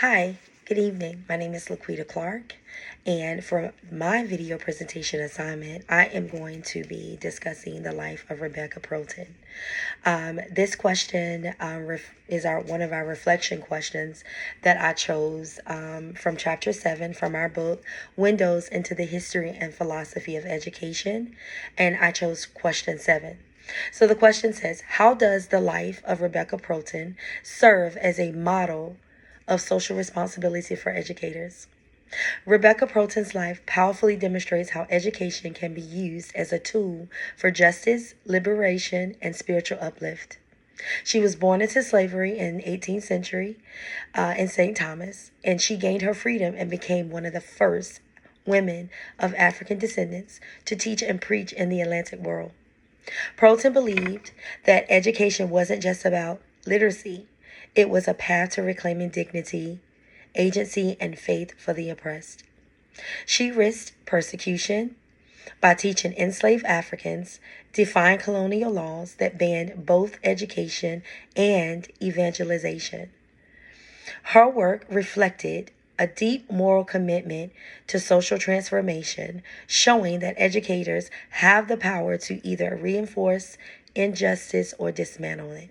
Hi, good evening. My name is Laquita Clark, and for my video presentation assignment, I am going to be discussing the life of Rebecca Proten. This question is one of our reflection questions that I chose from Chapter 7 from our book, Windows into the History and Philosophy of Education, and I chose question 7. So the question says, how does the life of Rebecca Proten serve as a model of social responsibility for educators? Rebecca Proten's life powerfully demonstrates how education can be used as a tool for justice, liberation, and spiritual uplift. She was born into slavery in the 18th century in St. Thomas, and she gained her freedom and became one of the first women of African descendants to teach and preach in the Atlantic world. Proten believed that education wasn't just about literacy, it was a path to reclaiming dignity, agency, and faith for the oppressed. She risked persecution by teaching enslaved Africans, defying colonial laws that banned both education and evangelization. Her work reflected a deep moral commitment to social transformation, showing that educators have the power to either reinforce injustice or dismantle it.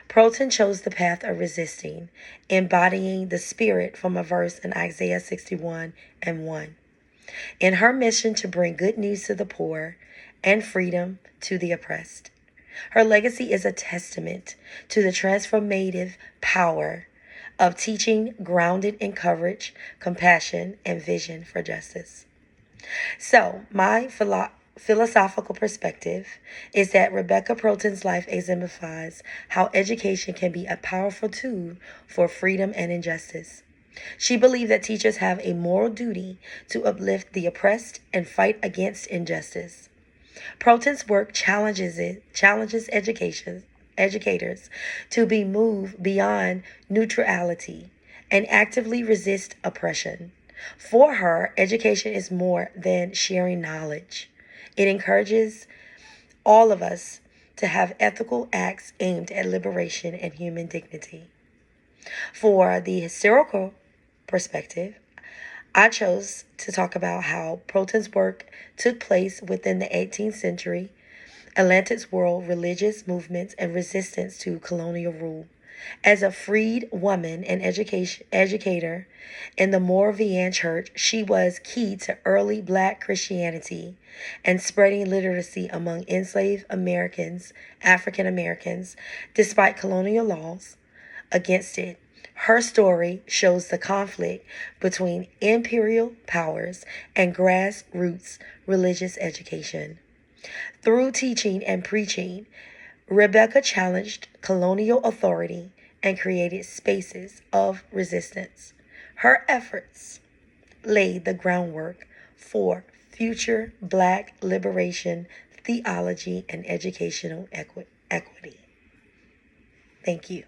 Proten chose the path of resisting, embodying the spirit from a verse in Isaiah 61:1. In her mission to bring good news to the poor and freedom to the oppressed. Her legacy is a testament to the transformative power of teaching grounded in courage, compassion, and vision for justice. So, my philosophical perspective is that Rebecca Proten's life exemplifies how education can be a powerful tool for freedom and injustice. She believed that teachers have a moral duty to uplift the oppressed and fight against injustice. Proten's work challenges educators to be moved beyond neutrality and actively resist oppression. For her, education is more than sharing knowledge. It encourages all of us to have ethical acts aimed at liberation and human dignity. For the historical perspective, I chose to talk about how Proten's work took place within the 18th century, Atlantic's world, religious movements, and resistance to colonial rule. As a freed woman and educator in the Moravian Church, she was key to early Black Christianity and spreading literacy among enslaved African Americans, despite colonial laws against it. Her story shows the conflict between imperial powers and grassroots religious education. Through teaching and preaching, Rebecca challenged colonial authority and created spaces of resistance. Her efforts laid the groundwork for future Black liberation, theology, and educational equity. Thank you.